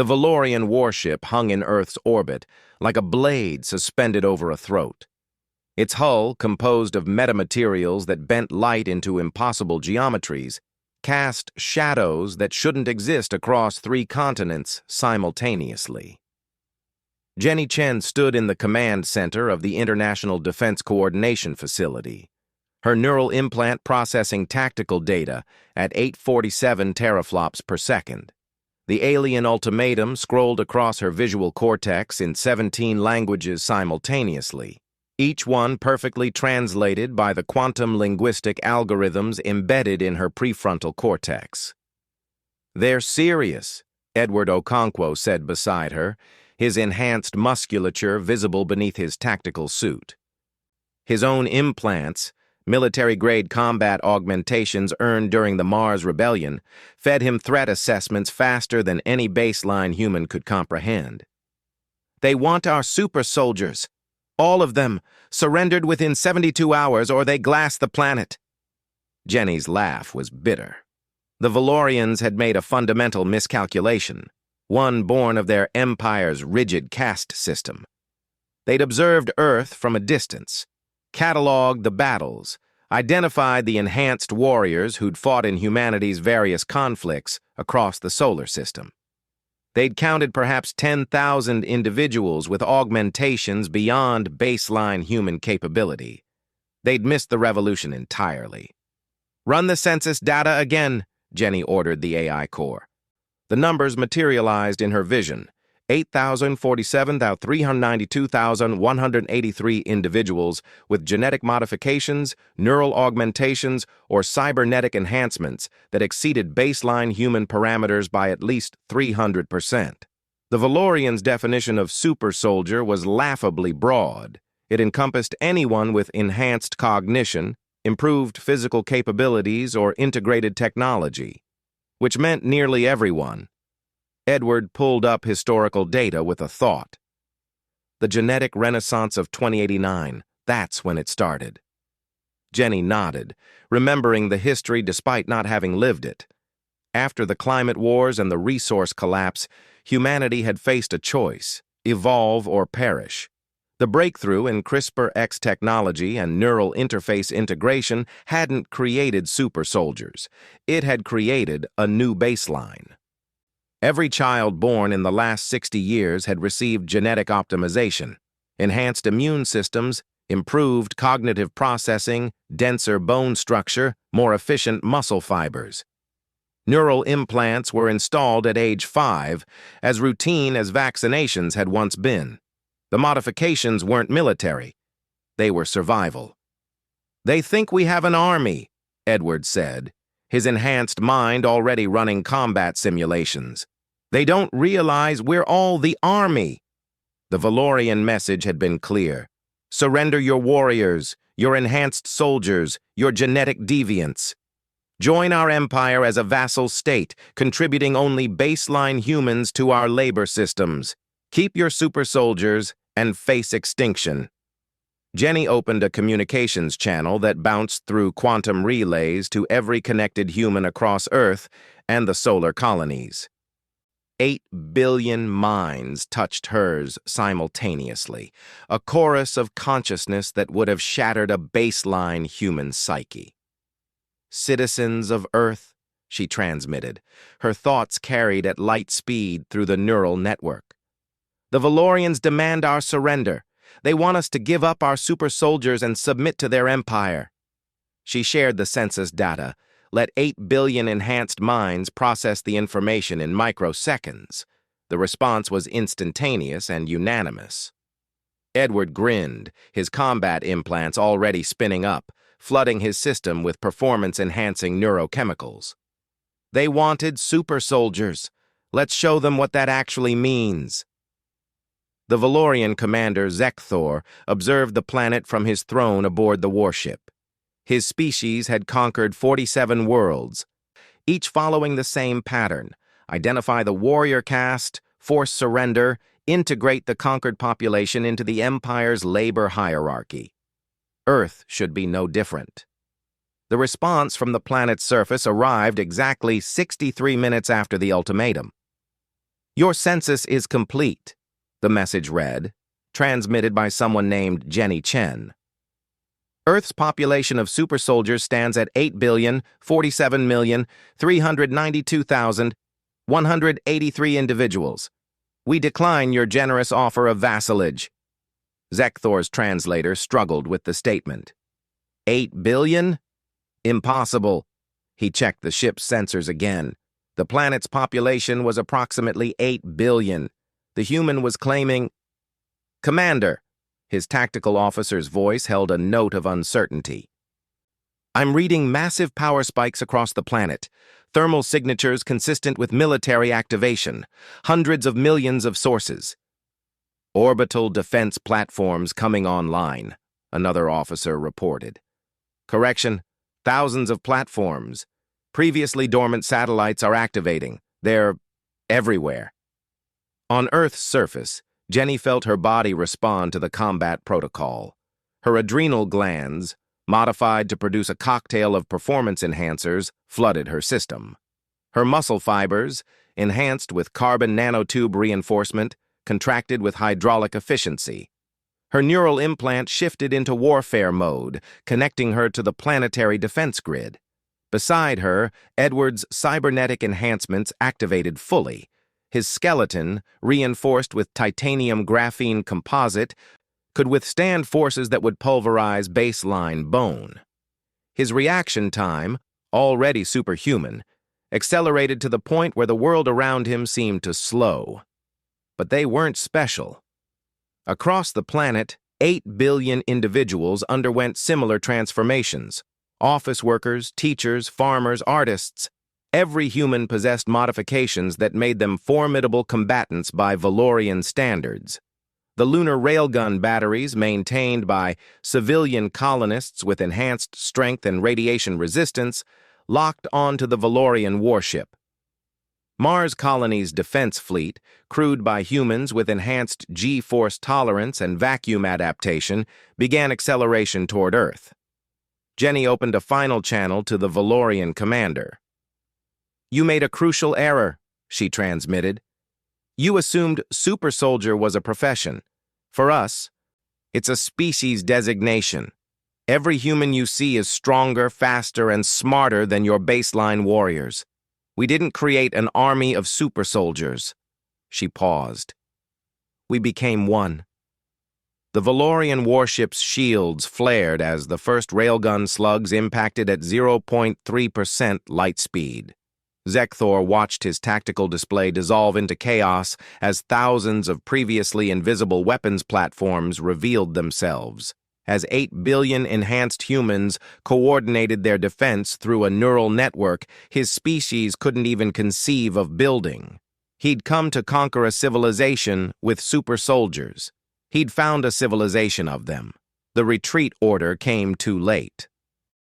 The Valorian warship hung in Earth's orbit like a blade suspended over a throat. Its hull, composed of metamaterials that bent light into impossible geometries, cast shadows that shouldn't exist across 3 continents simultaneously. Jenny Chen stood in the command center of the International Defense Coordination Facility, her neural implant processing tactical data at 847 teraflops per second. The alien ultimatum scrolled across her visual cortex in 17 languages simultaneously, each one perfectly translated by the quantum linguistic algorithms embedded in her prefrontal cortex. "They're serious," Edward Okonkwo said beside her, his enhanced musculature visible beneath his tactical suit. His own implants, military-grade combat augmentations earned during the Mars Rebellion, fed him threat assessments faster than any baseline human could comprehend. "They want our super soldiers. All of them, surrendered within 72 hours or they glass the planet." Jenny's laugh was bitter. The Valorians had made a fundamental miscalculation, one born of their empire's rigid caste system. They'd observed Earth from a distance, cataloged the battles, identified the enhanced warriors who'd fought in humanity's various conflicts across the solar system. They'd counted perhaps 10,000 individuals with augmentations beyond baseline human capability. They'd missed the revolution entirely. "Run the census data again," Jenny ordered the AI core. The numbers materialized in her vision: 8,047 out 392,183 individuals with genetic modifications, neural augmentations, or cybernetic enhancements that exceeded baseline human parameters by at least 300%. The Valorians' definition of super soldier was laughably broad. It encompassed anyone with enhanced cognition, improved physical capabilities, or integrated technology, which meant nearly everyone. Edward pulled up historical data with a thought. The genetic renaissance of 2089, that's when it started. Jenny nodded, remembering the history despite not having lived it. After the climate wars and the resource collapse, humanity had faced a choice: evolve or perish. The breakthrough in CRISPR-X technology and neural interface integration hadn't created super soldiers. It had created a new baseline. Every child born in the last 60 years had received genetic optimization, enhanced immune systems, improved cognitive processing, denser bone structure, more efficient muscle fibers. Neural implants were installed at age 5, as routine as vaccinations had once been. The modifications weren't military. They were survival. "They think we have an army," Edward said, his enhanced mind already running combat simulations. "They don't realize we're all the army." The Valorian message had been clear. Surrender your warriors, your enhanced soldiers, your genetic deviants. Join our empire as a vassal state, contributing only baseline humans to our labor systems. Keep your super soldiers and face extinction. Jenny opened a communications channel that bounced through quantum relays to every connected human across Earth and the solar colonies. 8 billion minds touched hers simultaneously, a chorus of consciousness that would have shattered a baseline human psyche. "Citizens of Earth," she transmitted, her thoughts carried at light speed through the neural network. "The Valorians demand our surrender. They want us to give up our super soldiers and submit to their empire." She shared the census data. Let 8 billion enhanced minds process the information in microseconds. The response was instantaneous and unanimous. Edward grinned, his combat implants already spinning up, flooding his system with performance-enhancing neurochemicals. "They wanted super soldiers. Let's show them what that actually means." The Valorian commander Zekthor observed the planet from his throne aboard the warship. His species had conquered 47 worlds, each following the same pattern: identify the warrior caste, force surrender, integrate the conquered population into the Empire's labor hierarchy. Earth should be no different. The response from the planet's surface arrived exactly 63 minutes after the ultimatum. Your census is complete, the message read, transmitted by someone named Jenny Chen. Earth's population of supersoldiers stands at 8,047,392,183 individuals. We decline your generous offer of vassalage. Zekthor's translator struggled with the statement. 8 billion? Impossible. He checked the ship's sensors again. The planet's population was approximately 8 billion. The human was claiming, "Commander," his tactical officer's voice held a note of uncertainty. "I'm reading massive power spikes across the planet, thermal signatures consistent with military activation, hundreds of millions of sources. Orbital defense platforms coming online," another officer reported. "Correction, thousands of platforms. Previously dormant satellites are activating. They're everywhere." On Earth's surface, Jenny felt her body respond to the combat protocol. Her adrenal glands, modified to produce a cocktail of performance enhancers, flooded her system. Her muscle fibers, enhanced with carbon nanotube reinforcement, contracted with hydraulic efficiency. Her neural implant shifted into warfare mode, connecting her to the planetary defense grid. Beside her, Edward's cybernetic enhancements activated fully. His skeleton, reinforced with titanium graphene composite, could withstand forces that would pulverize baseline bone. His reaction time, already superhuman, accelerated to the point where the world around him seemed to slow. But they weren't special. Across the planet, 8 billion individuals underwent similar transformations. Office workers, teachers, farmers, artists. Every human possessed modifications that made them formidable combatants by Valorian standards. The lunar railgun batteries, maintained by civilian colonists with enhanced strength and radiation resistance, locked onto the Valorian warship. Mars Colony's defense fleet, crewed by humans with enhanced G-force tolerance and vacuum adaptation, began acceleration toward Earth. Jenny opened a final channel to the Valorian commander. "You made a crucial error," she transmitted. "You assumed supersoldier was a profession. For us, it's a species designation. Every human you see is stronger, faster, and smarter than your baseline warriors. We didn't create an army of supersoldiers." She paused. "We became one." The Valorian warship's shields flared as the first railgun slugs impacted at 0.3% light speed. Zekthor watched his tactical display dissolve into chaos as thousands of previously invisible weapons platforms revealed themselves. As 8 billion enhanced humans coordinated their defense through a neural network his species couldn't even conceive of building. He'd come to conquer a civilization with supersoldiers. He'd found a civilization of them. The retreat order came too late.